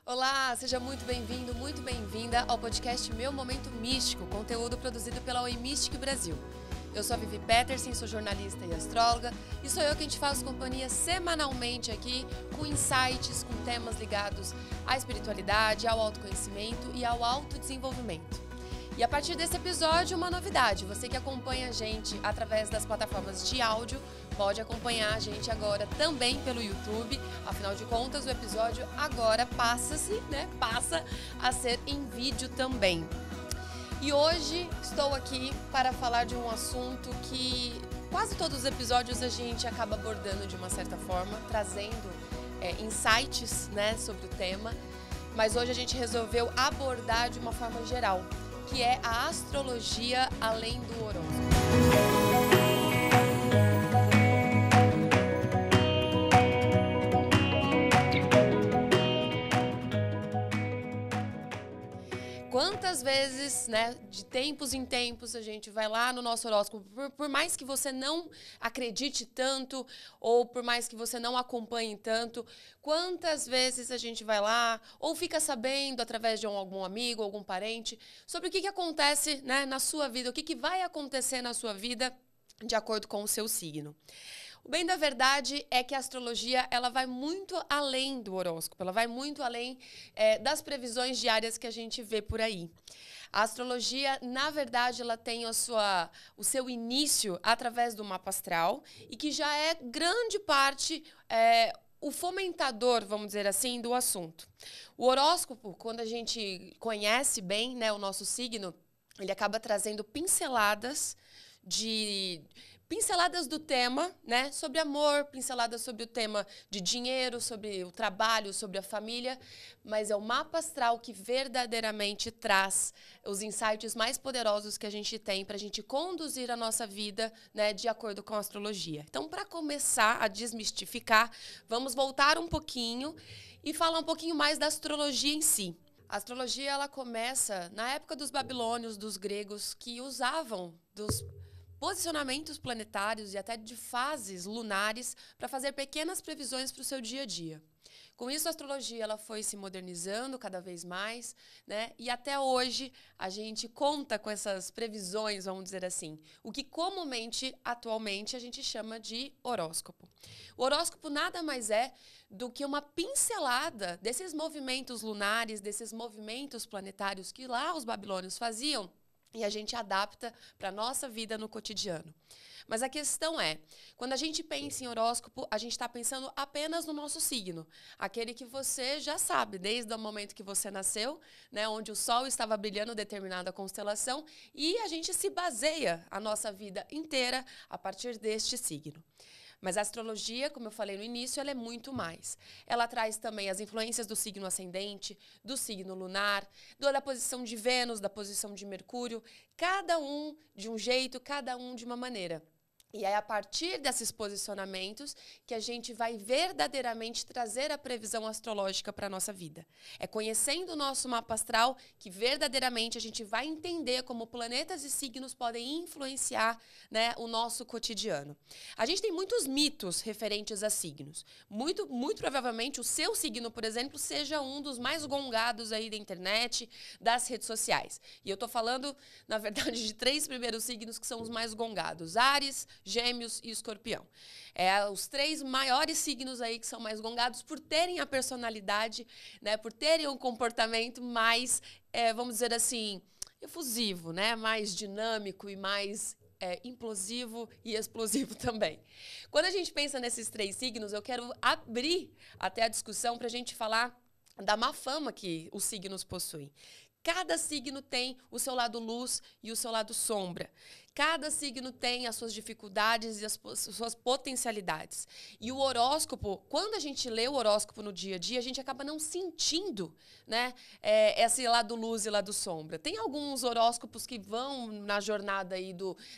Olá, seja muito bem-vindo, muito bem-vinda ao podcast Meu Momento Místico, conteúdo produzido pela Oi Mystic Brasil. Eu sou a Vivi Peterson, sou jornalista e astróloga, e sou eu quem te faz companhia semanalmente aqui com insights, com temas ligados à espiritualidade, ao autoconhecimento e ao autodesenvolvimento. E a partir desse episódio, uma novidade, você que acompanha a gente através das plataformas de áudio, pode acompanhar a gente agora também pelo YouTube. Afinal de contas, o episódio agora passa a ser em vídeo também. E hoje estou aqui para falar de um assunto que quase todos os episódios a gente acaba abordando de uma certa forma, trazendo insights, sobre o tema. Mas hoje a gente resolveu abordar de uma forma geral, que é a astrologia além do horóscopo. Quantas vezes, de tempos em tempos, a gente vai lá no nosso horóscopo, por mais que você não acredite tanto, ou por mais que você não acompanhe tanto, quantas vezes a gente vai lá, ou fica sabendo através de algum amigo, algum parente, sobre o que acontece, na sua vida, o que vai acontecer na sua vida de acordo com o seu signo. O bem da verdade é que a astrologia ela vai muito além do horóscopo, ela vai muito além das previsões diárias que a gente vê por aí. A astrologia, na verdade, ela tem o seu início através do mapa astral e que já é grande parte o fomentador, vamos dizer assim, do assunto. O horóscopo, quando a gente conhece bem, o nosso signo, ele acaba trazendo pinceladas do tema, sobre amor, pinceladas sobre o tema de dinheiro, sobre o trabalho, sobre a família, mas é o mapa astral que verdadeiramente traz os insights mais poderosos que a gente tem para a gente conduzir a nossa vida, de acordo com a astrologia. Então, para começar a desmistificar, vamos voltar um pouquinho e falar um pouquinho mais da astrologia em si. A astrologia ela começa na época dos babilônios, dos gregos, que usavam dos posicionamentos planetários e até de fases lunares para fazer pequenas previsões para o seu dia a dia. Com isso, a astrologia ela foi se modernizando cada vez mais, e até hoje a gente conta com essas previsões, vamos dizer assim, o que comumente, atualmente, a gente chama de horóscopo. O horóscopo nada mais é do que uma pincelada desses movimentos lunares, desses movimentos planetários que lá os babilônios faziam, e a gente adapta para a nossa vida no cotidiano. Mas a questão é, quando a gente pensa em horóscopo, a gente está pensando apenas no nosso signo. Aquele que você já sabe, desde o momento que você nasceu, onde o Sol estava brilhando determinada constelação, e a gente se baseia a nossa vida inteira a partir deste signo. Mas a astrologia, como eu falei no início, ela é muito mais. Ela traz também as influências do signo ascendente, do signo lunar, da posição de Vênus, da posição de Mercúrio, cada um de um jeito, cada um de uma maneira. E é a partir desses posicionamentos que a gente vai verdadeiramente trazer a previsão astrológica para a nossa vida. É conhecendo o nosso mapa astral que verdadeiramente a gente vai entender como planetas e signos podem influenciar, o nosso cotidiano. A gente tem muitos mitos referentes a signos. Muito provavelmente o seu signo, por exemplo, seja um dos mais gongados aí da internet, das redes sociais. E eu estou falando, na verdade, de 3 primeiros signos que são os mais gongados: Áries, Gêmeos e Escorpião. Os 3 maiores signos aí que são mais gongados por terem a personalidade, por terem um comportamento mais, vamos dizer assim, efusivo, mais dinâmico e mais implosivo e explosivo também. Quando a gente pensa nesses 3 signos, eu quero abrir até a discussão para a gente falar da má fama que os signos possuem. Cada signo tem o seu lado luz e o seu lado sombra. Cada signo tem as suas dificuldades e as suas potencialidades. E o horóscopo, quando a gente lê o horóscopo no dia a dia, a gente acaba não sentindo, esse lado luz e lado sombra. Tem alguns horóscopos que vão na jornada aí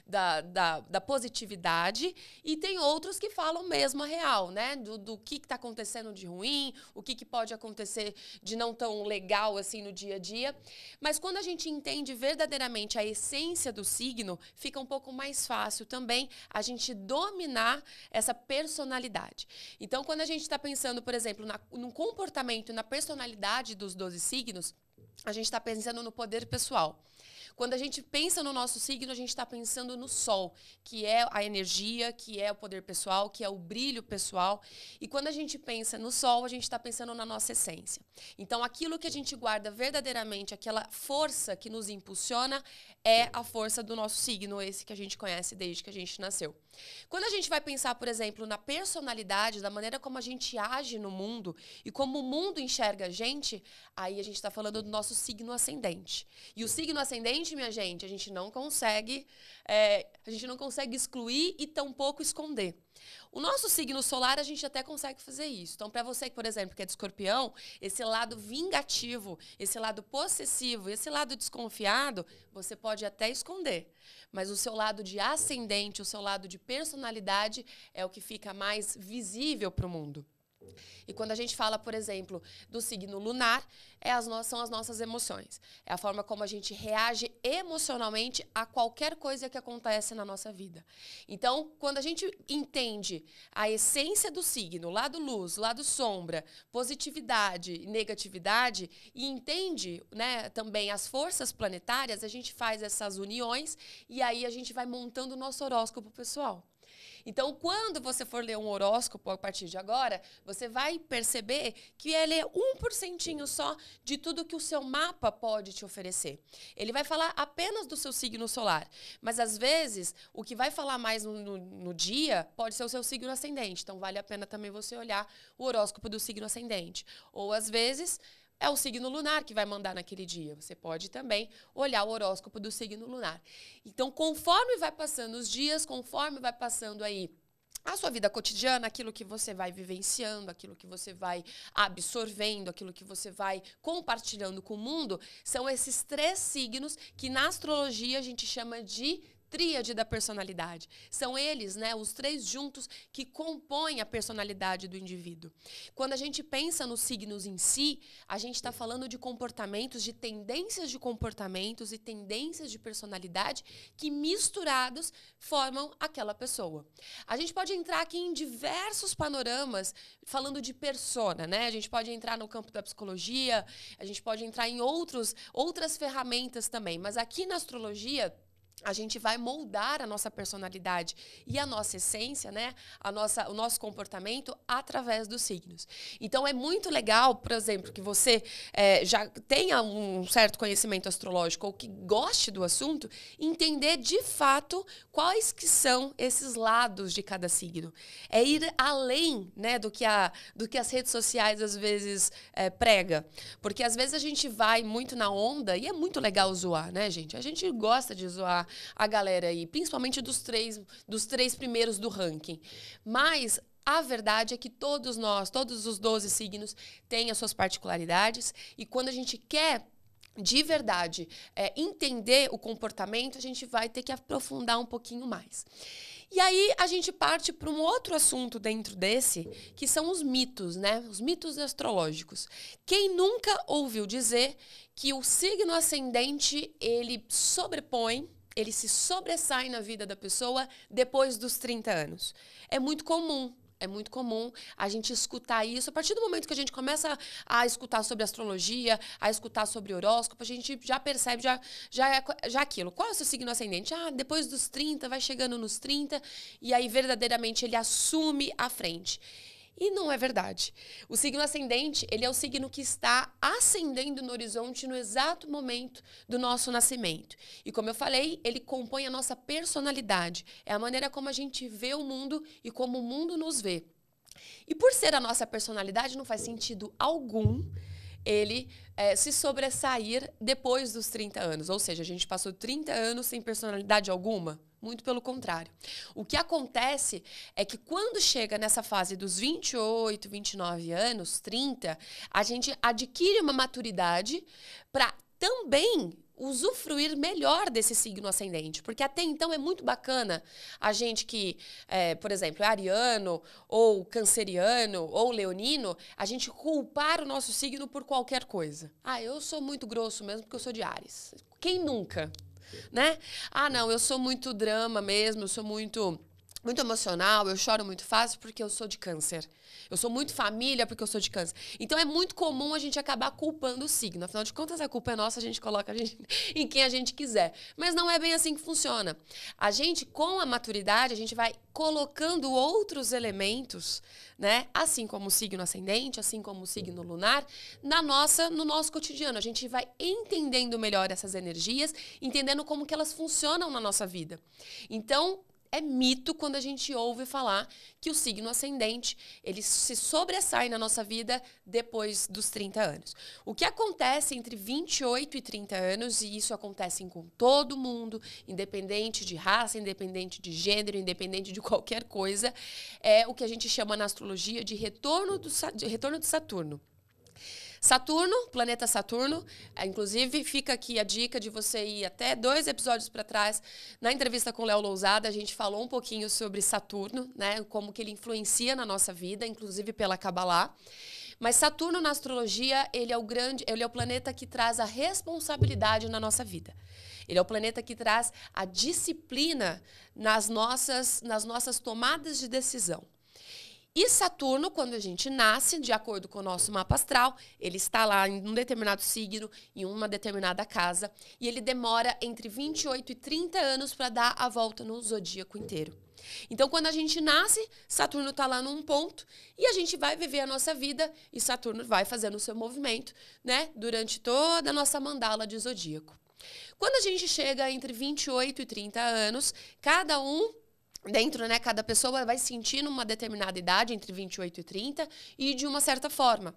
da positividade e tem outros que falam mesmo a real, do que está acontecendo de ruim, o que pode acontecer de não tão legal assim no dia a dia. Mas quando a gente entende verdadeiramente a essência do signo, fica fica um pouco mais fácil também a gente dominar essa personalidade. Então, quando a gente está pensando, por exemplo, no comportamento e na personalidade dos 12 signos, a gente está pensando no poder pessoal. Quando a gente pensa no nosso signo, a gente está pensando no Sol, que é a energia, que é o poder pessoal, que é o brilho pessoal. E quando a gente pensa no Sol, a gente está pensando na nossa essência. Então, aquilo que a gente guarda verdadeiramente, aquela força que nos impulsiona, é a força do nosso signo, esse que a gente conhece desde que a gente nasceu. Quando a gente vai pensar, por exemplo, na personalidade, da maneira como a gente age no mundo e como o mundo enxerga a gente, aí a gente está falando do nosso signo ascendente. E o signo ascendente, minha gente, a gente não consegue excluir e tampouco esconder. O nosso signo solar, a gente até consegue fazer isso. Então, para você, por exemplo, que é de Escorpião, esse lado vingativo, esse lado possessivo, esse lado desconfiado, você pode até esconder. Mas o seu lado de ascendente, o seu lado de personalidade é o que fica mais visível para o mundo. E quando a gente fala, por exemplo, do signo lunar, são as nossas emoções. É a forma como a gente reage emocionalmente a qualquer coisa que acontece na nossa vida. Então, quando a gente entende a essência do signo, lado luz, lado sombra, positividade e negatividade, e entende, né, também as forças planetárias, a gente faz essas uniões e aí a gente vai montando o nosso horóscopo pessoal. Então, quando você for ler um horóscopo a partir de agora, você vai perceber que ele é 1% só de tudo que o seu mapa pode te oferecer. Ele vai falar apenas do seu signo solar, mas às vezes o que vai falar mais no dia pode ser o seu signo ascendente. Então, vale a pena também você olhar o horóscopo do signo ascendente. Ou às vezes é o signo lunar que vai mandar naquele dia. Você pode também olhar o horóscopo do signo lunar. Então, conforme vai passando os dias, conforme vai passando aí a sua vida cotidiana, aquilo que você vai vivenciando, aquilo que você vai absorvendo, aquilo que você vai compartilhando com o mundo, são esses 3 signos que na astrologia a gente chama de tríade da personalidade. São eles, né, os 3 juntos que compõem a personalidade do indivíduo. Quando a gente pensa nos signos em si, a gente está falando de comportamentos, de tendências de comportamentos e tendências de personalidade que misturados formam aquela pessoa. A gente pode entrar aqui em diversos panoramas falando de persona, né? A gente pode entrar no campo da psicologia, a gente pode entrar em outras ferramentas também, mas aqui na astrologia a gente vai moldar a nossa personalidade e a nossa essência, né? O nosso comportamento através dos signos. Então, é muito legal, por exemplo, que você já tenha um certo conhecimento astrológico ou que goste do assunto, entender de fato quais que são esses lados de cada signo. É ir além, né, do que as redes sociais às vezes prega. Porque às vezes a gente vai muito na onda e é muito legal zoar, né, gente? A gente gosta de zoar a galera aí, principalmente dos três primeiros do ranking. Mas a verdade é que todos os 12 signos, têm as suas particularidades, e quando a gente quer de verdade entender o comportamento, a gente vai ter que aprofundar um pouquinho mais. E aí a gente parte para um outro assunto dentro desse, que são os mitos, né? Os mitos astrológicos. Quem nunca ouviu dizer que o signo ascendente, ele se sobressai na vida da pessoa depois dos 30 anos. É muito comum a gente escutar isso. A partir do momento que a gente começa a escutar sobre astrologia, a escutar sobre horóscopo, a gente já percebe, já aquilo. Qual é o seu signo ascendente? Depois dos 30, vai chegando nos 30, e aí verdadeiramente ele assume a frente. E não é verdade. O signo ascendente, ele é o signo que está ascendendo no horizonte no exato momento do nosso nascimento. E como eu falei, ele compõe a nossa personalidade. É a maneira como a gente vê o mundo e como o mundo nos vê. E por ser a nossa personalidade, não faz sentido algum ele se sobressair depois dos 30 anos. Ou seja, a gente passou 30 anos sem personalidade alguma. Muito pelo contrário. O que acontece é que quando chega nessa fase dos 28, 29 anos, 30, a gente adquire uma maturidade para também usufruir melhor desse signo ascendente. Porque até então é muito bacana a gente que, por exemplo, é ariano, ou canceriano, ou leonino, a gente culpar o nosso signo por qualquer coisa. Eu sou muito grosso mesmo porque eu sou de Áries. Quem nunca? né? Ah, não, eu sou muito drama mesmo, eu sou muito emocional, eu choro muito fácil porque eu sou de câncer. Eu sou muito família porque eu sou de câncer. Então é muito comum a gente acabar culpando o signo. Afinal de contas, a culpa é nossa, a gente coloca a gente em quem a gente quiser. Mas não é bem assim que funciona. A gente, com a maturidade, a gente vai colocando outros elementos, né? Assim como o signo ascendente, assim como o signo lunar, no nosso cotidiano. A gente vai entendendo melhor essas energias, entendendo como que elas funcionam na nossa vida. Então, é mito quando a gente ouve falar que o signo ascendente, ele se sobressai na nossa vida depois dos 30 anos. O que acontece entre 28 e 30 anos, e isso acontece com todo mundo, independente de raça, independente de gênero, independente de qualquer coisa, é o que a gente chama na astrologia de retorno de Saturno. Saturno, planeta Saturno, inclusive fica aqui a dica de você ir até 2 episódios para trás. Na entrevista com o Léo Lousada, a gente falou um pouquinho sobre Saturno, né? Como que ele influencia na nossa vida, inclusive pela Kabbalah. Mas Saturno, na astrologia, ele é o planeta que traz a responsabilidade na nossa vida. Ele é o planeta que traz a disciplina nas nossas tomadas de decisão. E Saturno, quando a gente nasce, de acordo com o nosso mapa astral, ele está lá em um determinado signo, em uma determinada casa, e ele demora entre 28 e 30 anos para dar a volta no zodíaco inteiro. Então, quando a gente nasce, Saturno está lá num ponto e a gente vai viver a nossa vida e Saturno vai fazendo o seu movimento, né, durante toda a nossa mandala de zodíaco. Quando a gente chega entre 28 e 30 anos, cada um dentro, né, cada pessoa vai sentindo uma determinada idade, entre 28 e 30, e de uma certa forma.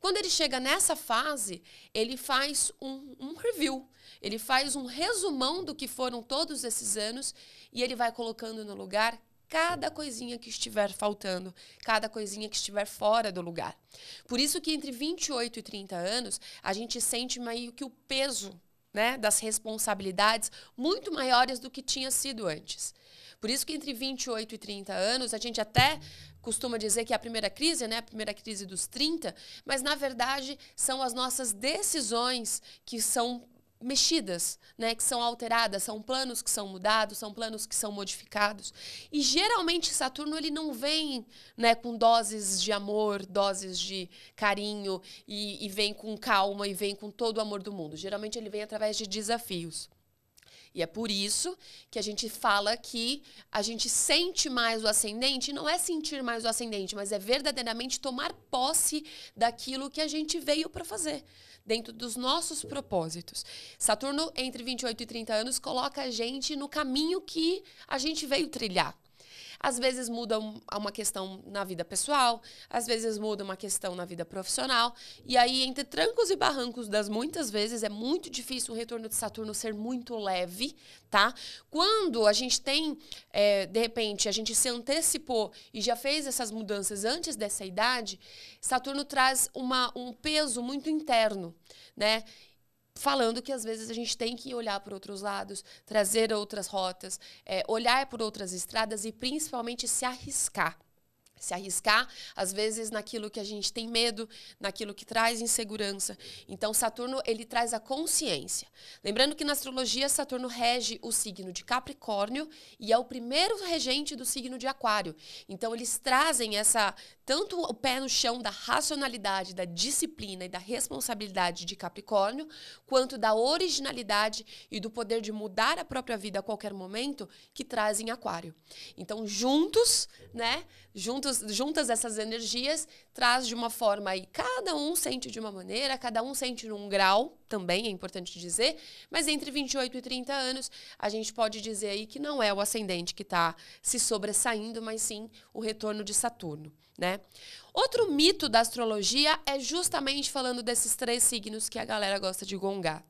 Quando ele chega nessa fase, ele faz um review, ele faz um resumão do que foram todos esses anos e ele vai colocando no lugar cada coisinha que estiver faltando, cada coisinha que estiver fora do lugar. Por isso que entre 28 e 30 anos, a gente sente meio que o peso, né, das responsabilidades muito maiores do que tinha sido antes. Por isso que entre 28 e 30 anos, a gente até costuma dizer que é a primeira crise, né? A primeira crise dos 30, mas, na verdade, são as nossas decisões que são mexidas, né? Que são alteradas, são planos que são mudados, são planos que são modificados. E, geralmente, Saturno ele não vem, né, com doses de amor, doses de carinho, e vem com calma, e vem com todo o amor do mundo. Geralmente, ele vem através de desafios. E é por isso que a gente fala que a gente sente mais o ascendente, não é sentir mais o ascendente, mas é verdadeiramente tomar posse daquilo que a gente veio para fazer, dentro dos nossos propósitos. Saturno, entre 28 e 30 anos, coloca a gente no caminho que a gente veio trilhar. Às vezes muda uma questão na vida pessoal, às vezes muda uma questão na vida profissional. E aí, entre trancos e barrancos das muitas vezes, é muito difícil o retorno de Saturno ser muito leve, tá? Quando a gente tem, de repente, a gente se antecipou e já fez essas mudanças antes dessa idade, Saturno traz um peso muito interno, né? Falando que às vezes a gente tem que olhar por outros lados, trazer outras rotas, olhar por outras estradas e principalmente se arriscar. Se arriscar, às vezes, naquilo que a gente tem medo, naquilo que traz insegurança. Então, Saturno, ele traz a consciência. Lembrando que na astrologia, Saturno rege o signo de Capricórnio e é o primeiro regente do signo de Aquário. Então, eles trazem tanto o pé no chão da racionalidade, da disciplina e da responsabilidade de Capricórnio, quanto da originalidade e do poder de mudar a própria vida a qualquer momento, que trazem Aquário. Então, juntas essas energias, traz de uma forma aí, cada um sente de uma maneira, cada um sente num grau, também é importante dizer, mas entre 28 e 30 anos, a gente pode dizer aí que não é o ascendente que está se sobressaindo, mas sim o retorno de Saturno, né? Outro mito da astrologia é justamente falando desses 3 signos que a galera gosta de gongar.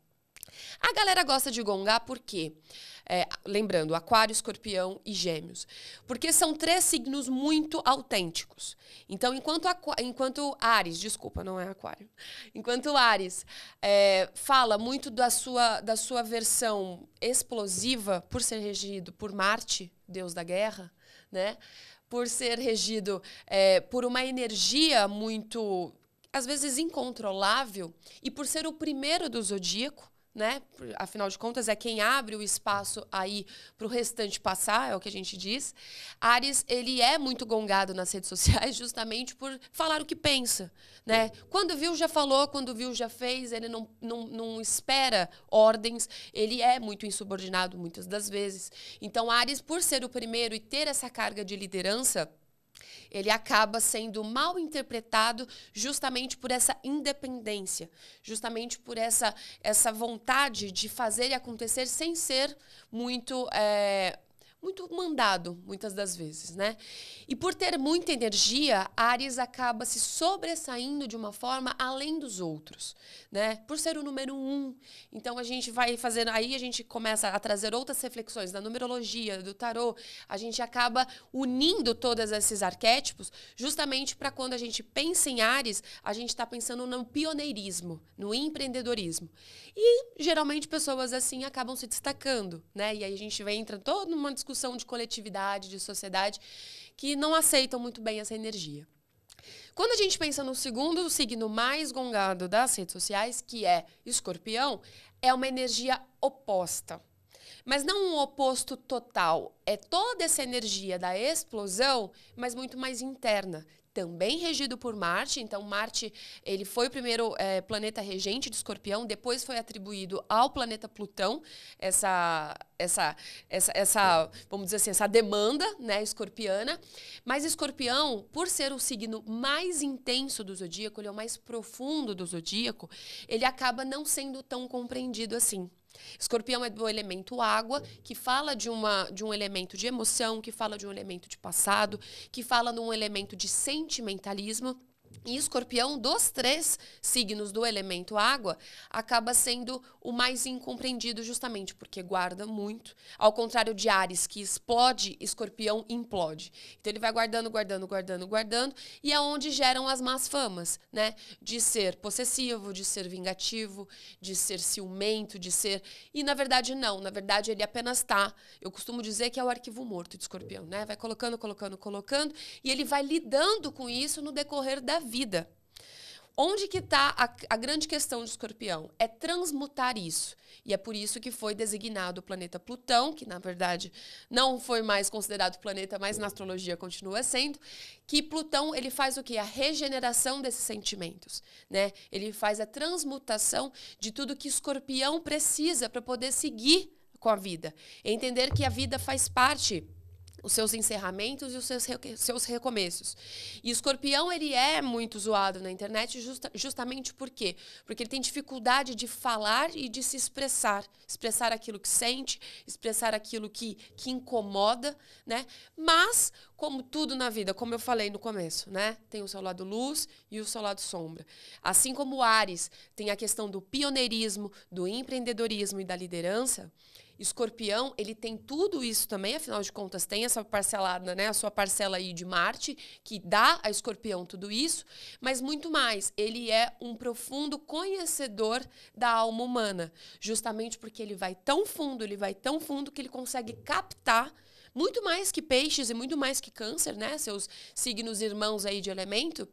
A galera gosta de gongar por quê? Lembrando, Aquário, Escorpião e Gêmeos. Porque são 3 signos muito autênticos. Então, enquanto Áries, desculpa, não é Aquário. Enquanto Áries fala muito da sua versão explosiva, por ser regido por Marte, deus da guerra, né? Por ser regido por uma energia muito, às vezes, incontrolável, e por ser o primeiro do zodíaco, né? Afinal de contas, é quem abre o espaço aí para o restante passar, é o que a gente diz. Áries, ele é muito gongado nas redes sociais justamente por falar o que pensa, né? Quando viu, já falou, quando viu, já fez, ele não espera ordens, ele é muito insubordinado muitas das vezes. Então, Áries, por ser o primeiro e ter essa carga de liderança, ele acaba sendo mal interpretado justamente por essa independência, justamente por essa vontade de fazer e acontecer sem ser muito mandado, muitas das vezes, né? E por ter muita energia, Áries acaba se sobressaindo de uma forma além dos outros, né? Por ser o número 1. Então, a gente vai fazendo... Aí, a gente começa a trazer outras reflexões da numerologia, do tarô. A gente acaba unindo todos esses arquétipos justamente para quando a gente pensa em Áries, a gente está pensando no pioneirismo, no empreendedorismo. E, geralmente, pessoas assim acabam se destacando, né? E aí, a gente entra toda numa discussão de coletividade, de sociedade, que não aceitam muito bem essa energia. Quando a gente pensa no segundo signo mais gongado das redes sociais, que é Escorpião, é uma energia oposta. Mas não um oposto total. É toda essa energia da explosão, mas muito mais interna. Também regido por Marte. Então, Marte ele foi o primeiro planeta regente de Escorpião, depois foi atribuído ao planeta Plutão vamos dizer assim, essa demanda, né, escorpiana. Mas Escorpião, por ser o signo mais intenso do zodíaco, ele é o mais profundo do zodíaco, ele acaba não sendo tão compreendido assim. Escorpião é do elemento água, que fala de um elemento de emoção, que fala de um elemento de passado, que fala de um elemento de sentimentalismo. E Escorpião, dos 3 signos do elemento água, acaba sendo o mais incompreendido justamente porque guarda muito. Ao contrário de Áries, que explode, Escorpião implode. Então ele vai guardando, guardando, guardando, guardando, e é onde geram as más famas, né? De ser possessivo, de ser vingativo, de ser ciumento, de ser... E na verdade não, na verdade ele apenas tá... Eu costumo dizer que é o arquivo morto de Escorpião, né? Vai colocando, colocando, colocando, e ele vai lidando com isso no decorrer da vida. Onde que está a grande questão de Escorpião? É transmutar isso. E é por isso que foi designado o planeta Plutão, que na verdade não foi mais considerado planeta, mas na astrologia continua sendo, que Plutão ele faz o quê? A regeneração desses sentimentos, né? Ele faz a transmutação de tudo que Escorpião precisa para poder seguir com a vida. Entender que a vida faz parte os seus encerramentos e os seus recomeços. E o Escorpião, ele é muito zoado na internet justamente por quê? Porque ele tem dificuldade de falar e de se expressar. Expressar aquilo que sente, expressar aquilo que incomoda, né? Mas, como tudo na vida, como eu falei no começo, né? Tem o seu lado luz e o seu lado sombra. Assim como o Áries tem a questão do pioneirismo, do empreendedorismo e da liderança, Escorpião, ele tem tudo isso também, afinal de contas, tem essa parcelada, né, a sua parcela aí de Marte, que dá a Escorpião tudo isso, mas muito mais, ele é um profundo conhecedor da alma humana, justamente porque ele vai tão fundo que ele consegue captar muito mais que Peixes e muito mais que Câncer, né, seus signos irmãos aí de elemento.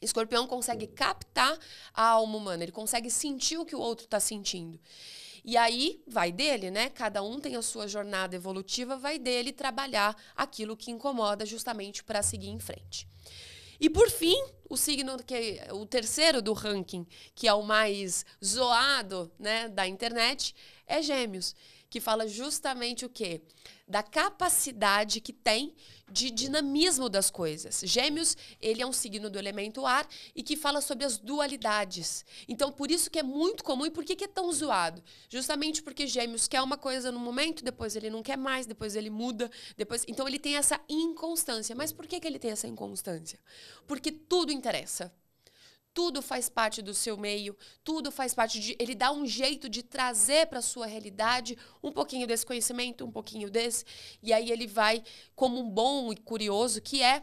Escorpião consegue captar a alma humana, ele consegue sentir o que o outro está sentindo. E aí, vai dele, né? Cada um tem a sua jornada evolutiva, vai dele trabalhar aquilo que incomoda justamente para seguir em frente. E, por fim, o terceiro do ranking, que é o mais zoado, né, da internet, é Gêmeos, que fala justamente o quê? Da capacidade que tem de dinamismo das coisas. Gêmeos, ele é um signo do elemento ar e que fala sobre as dualidades. Então, por isso que é muito comum. E por que é tão zoado? Justamente porque Gêmeos quer uma coisa no momento, depois ele não quer mais, depois ele muda, depois... Então, ele tem essa inconstância. Mas por que ele tem essa inconstância? Porque tudo interessa. Tudo faz parte do seu meio, tudo faz parte de... Ele dá um jeito de trazer para a sua realidade um pouquinho desse conhecimento, um pouquinho desse, e aí ele vai, como um bom e curioso que é,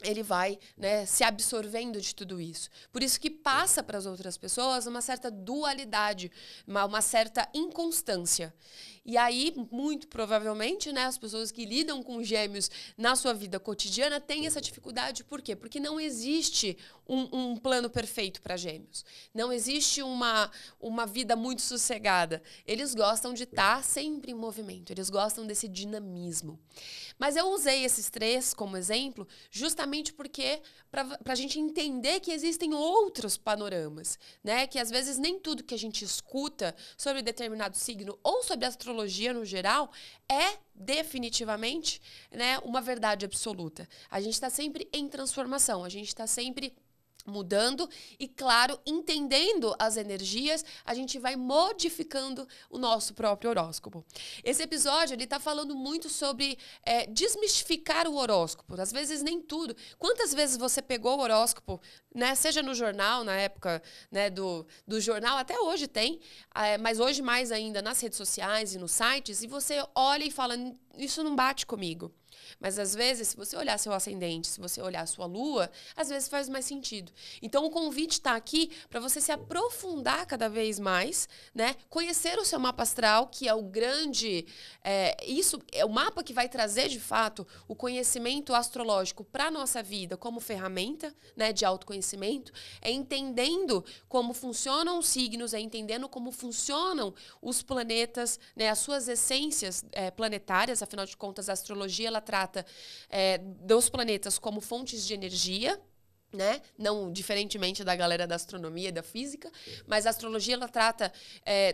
ele vai, né, se absorvendo de tudo isso. Por isso que passa para as outras pessoas uma certa dualidade, uma certa inconstância. E aí, muito provavelmente, né, as pessoas que lidam com gêmeos na sua vida cotidiana têm essa dificuldade. Por quê? Porque não existe um plano perfeito para gêmeos. Não existe uma vida muito sossegada. Eles gostam de estar sempre em movimento. Eles gostam desse dinamismo. Mas eu usei esses 3 como exemplo justamente porque para a gente entender que existem outros panoramas, né? Que às vezes nem tudo que a gente escuta sobre determinado signo ou sobre astrologia no geral é definitivamente, né, uma verdade absoluta. A gente está sempre em transformação, a gente está sempre mudando e, claro, entendendo as energias, a gente vai modificando o nosso próprio horóscopo. Esse episódio, ele tá falando muito sobre desmistificar o horóscopo. Às vezes, nem tudo. Quantas vezes você pegou o horóscopo, né, seja no jornal, na época, né, do jornal, até hoje tem, mas hoje mais ainda nas redes sociais e nos sites, e você olha e fala, isso não bate comigo. Mas, às vezes, se você olhar seu ascendente, se você olhar sua lua, às vezes faz mais sentido. Então, o convite está aqui para você se aprofundar cada vez mais, né? Conhecer o seu mapa astral, que é o grande... isso é o mapa que vai trazer, de fato, o conhecimento astrológico para a nossa vida como ferramenta, né, de autoconhecimento. É entendendo como funcionam os signos, é entendendo como funcionam os planetas, né, as suas essências planetárias. Afinal de contas, a astrologia, ela trata dos planetas como fontes de energia, né? Não diferentemente da galera da astronomia e da física, mas a astrologia ela trata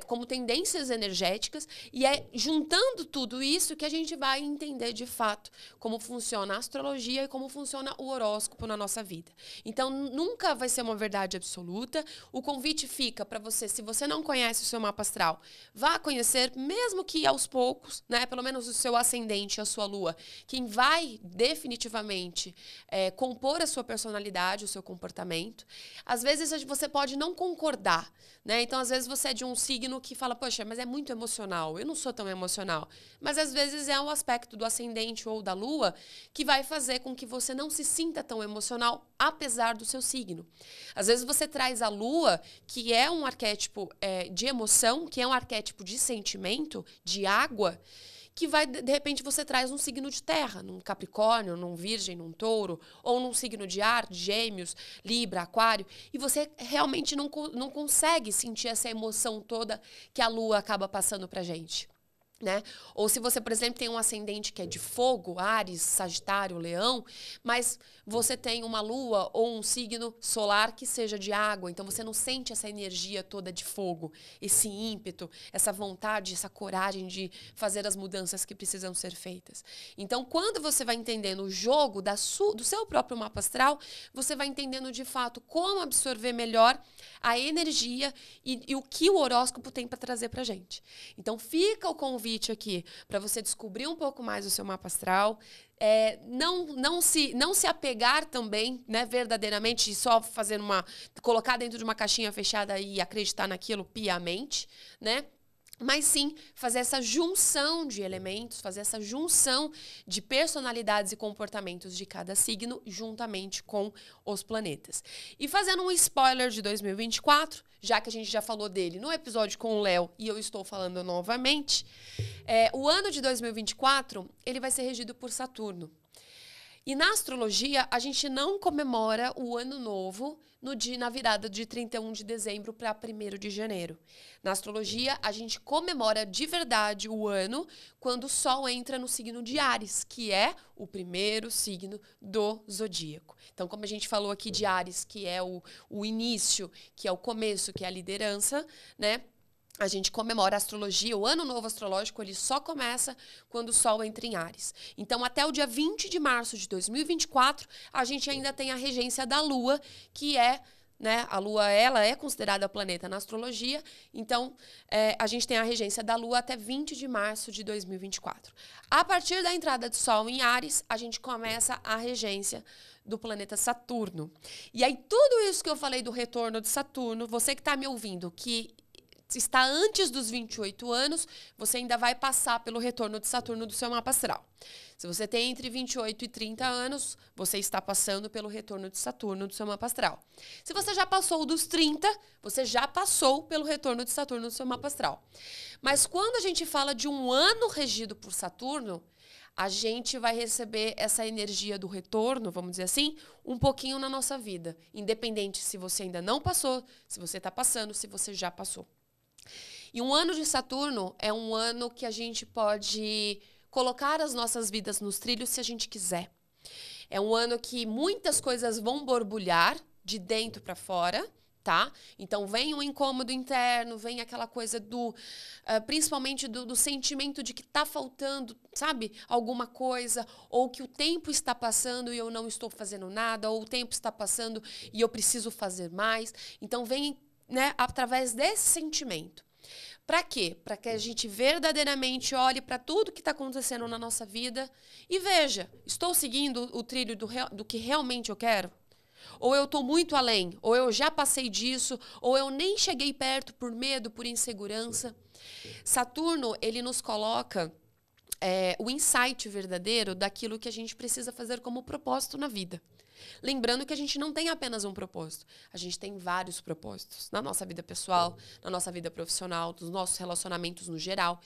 como tendências energéticas, e é juntando tudo isso que a gente vai entender de fato como funciona a astrologia e como funciona o horóscopo na nossa vida. Então, nunca vai ser uma verdade absoluta. O convite fica para você, se você não conhece o seu mapa astral, vá conhecer, mesmo que aos poucos, né? Pelo menos o seu ascendente, a sua lua, quem vai definitivamente compor a sua personalidade, o seu comportamento. Às vezes você pode não concordar, né? Então, às vezes você é de um signo que fala, poxa, mas é muito emocional, eu não sou tão emocional. Mas às vezes é um aspecto do ascendente ou da lua que vai fazer com que você não se sinta tão emocional, apesar do seu signo. Às vezes você traz a lua, que é um arquétipo de emoção, que é um arquétipo de sentimento, de água, que vai, de repente, você traz um signo de terra, num Capricórnio, num Virgem, num Touro, ou num signo de ar, Gêmeos, Libra, Aquário, e você realmente não consegue sentir essa emoção toda que a Lua acaba passando pra gente. Né? Ou se você, por exemplo, tem um ascendente que é de fogo, Áries, Sagitário, Leão, mas você tem uma lua ou um signo solar que seja de água, então você não sente essa energia toda de fogo, esse ímpeto, essa vontade, essa coragem de fazer as mudanças que precisam ser feitas. Então, quando você vai entendendo o jogo do seu próprio mapa astral, você vai entendendo de fato como absorver melhor a energia e o que o horóscopo tem para trazer para gente. Então, fica o convite aqui para você descobrir um pouco mais o seu mapa astral, não se apegar também, né, verdadeiramente, só colocar dentro de uma caixinha fechada e acreditar naquilo piamente, né? Mas sim fazer essa junção de elementos, fazer essa junção de personalidades e comportamentos de cada signo juntamente com os planetas. E fazendo um spoiler de 2024, já que a gente já falou dele no episódio com o Léo e eu estou falando novamente, o ano de 2024 ele vai ser regido por Saturno. E na astrologia, a gente não comemora o Ano Novo na virada de 31 de dezembro para 1º de janeiro. Na astrologia, a gente comemora de verdade o ano quando o Sol entra no signo de Áries, que é o primeiro signo do zodíaco. Então, como a gente falou aqui de Áries, que é o início, que é o começo, que é a liderança, né? A gente comemora a astrologia, o ano novo astrológico, ele só começa quando o Sol entra em Áries. Então, até o dia 20 de março de 2024, a gente ainda tem a regência da Lua, que né, a Lua, ela é considerada planeta na astrologia, então a gente tem a regência da Lua até 20 de março de 2024. A partir da entrada do Sol em Áries, a gente começa a regência do planeta Saturno. E aí, tudo isso que eu falei do retorno de Saturno, você que está me ouvindo, que está antes dos 28 anos, você ainda vai passar pelo retorno de Saturno do seu mapa astral. Se você tem entre 28 e 30 anos, você está passando pelo retorno de Saturno do seu mapa astral. Se você já passou dos 30, você já passou pelo retorno de Saturno do seu mapa astral. Mas quando a gente fala de um ano regido por Saturno, a gente vai receber essa energia do retorno, vamos dizer assim, um pouquinho na nossa vida. Independente se você ainda não passou, se você está passando, se você já passou. E um ano de Saturno é um ano que a gente pode colocar as nossas vidas nos trilhos se a gente quiser. É um ano que muitas coisas vão borbulhar de dentro para fora, tá? Então vem um incômodo interno, vem aquela coisa principalmente do sentimento de que tá faltando, sabe? Alguma coisa, ou que o tempo está passando e eu não estou fazendo nada, ou o tempo está passando e eu preciso fazer mais. Então vem, né, através desse sentimento. Para quê? Para que a gente verdadeiramente olhe para tudo que está acontecendo na nossa vida e veja, estou seguindo o trilho do que realmente eu quero? Ou eu estou muito além? Ou eu já passei disso? Ou eu nem cheguei perto por medo, por insegurança? Saturno, ele nos coloca o insight verdadeiro daquilo que a gente precisa fazer como propósito na vida. Lembrando que a gente não tem apenas um propósito, a gente tem vários propósitos na nossa vida pessoal, na nossa vida profissional, nos nossos relacionamentos no geral.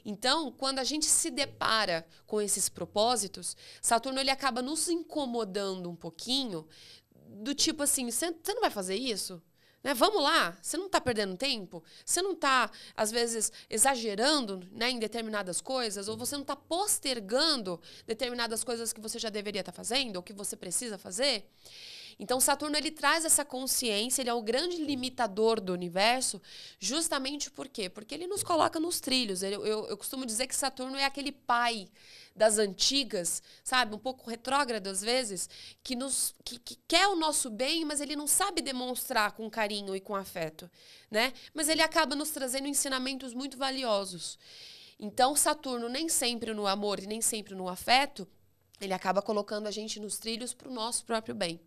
Então, quando a gente se depara com esses propósitos, Saturno ele acaba nos incomodando um pouquinho, do tipo assim, você não vai fazer isso? Né? Vamos lá, você não está perdendo tempo? Você não está, às vezes, exagerando, né, em determinadas coisas? Ou você não está postergando determinadas coisas que você já deveria estar fazendo? Ou que você precisa fazer? Então, Saturno ele traz essa consciência, ele é o grande limitador do universo, justamente por quê? Porque ele nos coloca nos trilhos. Eu costumo dizer que Saturno é aquele pai das antigas, sabe? Um pouco retrógrado às vezes, que quer o nosso bem, mas ele não sabe demonstrar com carinho e com afeto, né? Mas ele acaba nos trazendo ensinamentos muito valiosos. Então, Saturno, nem sempre no amor e nem sempre no afeto, ele acaba colocando a gente nos trilhos para o nosso próprio bem.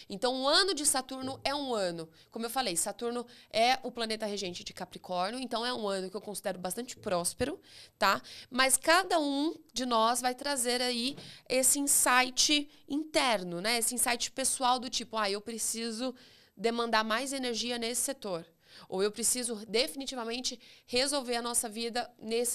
Então, o ano de Saturno é um ano. Como eu falei, Saturno é o planeta regente de Capricórnio, então é um ano que eu considero bastante próspero, tá? Mas cada um de nós vai trazer aí esse insight interno, né? Esse insight pessoal do tipo, eu preciso demandar mais energia nesse setor. Ou eu preciso definitivamente resolver a nossa vida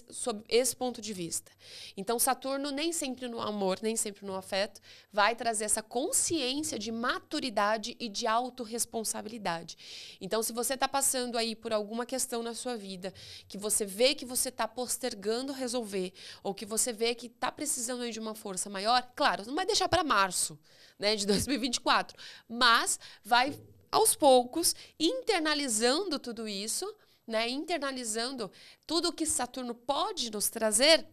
sob esse ponto de vista. Então, Saturno, nem sempre no amor, nem sempre no afeto, vai trazer essa consciência de maturidade e de autorresponsabilidade. Então, se você está passando aí por alguma questão na sua vida, que você vê que você está postergando resolver, ou que você vê que está precisando aí de uma força maior, claro, não vai deixar para março, né, de 2024, mas vai aos poucos, internalizando tudo isso, né? Internalizando tudo o que Saturno pode nos trazer,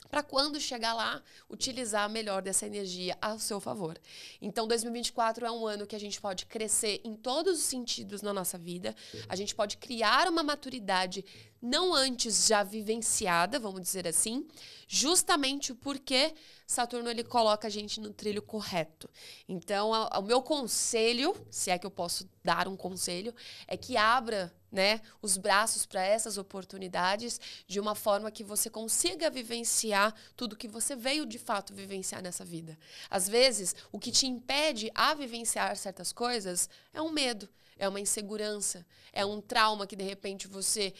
para quando chegar lá, utilizar melhor dessa energia ao seu favor. Então, 2024 é um ano que a gente pode crescer em todos os sentidos na nossa vida, a gente pode criar uma maturidade não antes já vivenciada, vamos dizer assim, justamente porque Saturno ele coloca a gente no trilho correto. Então, o meu conselho, se é que eu posso dar um conselho, é que abra, né, os braços para essas oportunidades de uma forma que você consiga vivenciar tudo que você veio de fato vivenciar nessa vida. Às vezes, o que te impede a vivenciar certas coisas é um medo, é uma insegurança, é um trauma que de repente você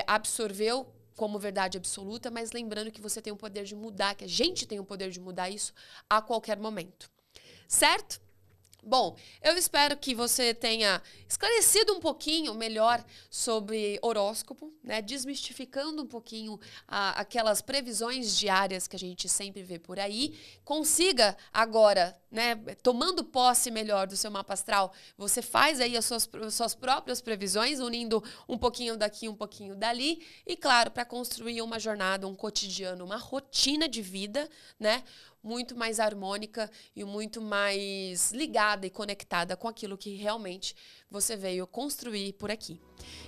absorveu como verdade absoluta, mas lembrando que você tem o poder de mudar, que a gente tem o poder de mudar isso a qualquer momento. Certo? Bom, eu espero que você tenha esclarecido um pouquinho melhor sobre horóscopo, né? Desmistificando um pouquinho aquelas previsões diárias que a gente sempre vê por aí. Consiga agora, né, tomando posse melhor do seu mapa astral, você faz aí as suas próprias previsões, unindo um pouquinho daqui, um pouquinho dali. E claro, para construir uma jornada, um cotidiano, uma rotina de vida, né? muito mais harmônica e muito mais ligada e conectada com aquilo que realmente você veio construir por aqui.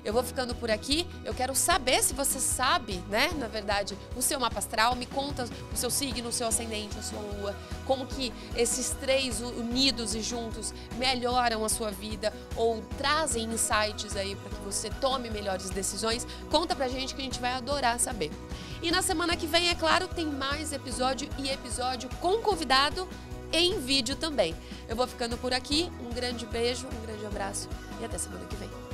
Eu vou ficando por aqui. Eu quero saber se você sabe, né, na verdade, o seu mapa astral. Me conta o seu signo, o seu ascendente, a sua lua, como que esses três unidos e juntos melhoram a sua vida ou trazem insights aí para que você tome melhores decisões. Conta pra gente que a gente vai adorar saber. E na semana que vem, é claro, tem mais episódio e episódio com convidado em vídeo também. Eu vou ficando por aqui. Um grande beijo, um grande abraço e até semana que vem.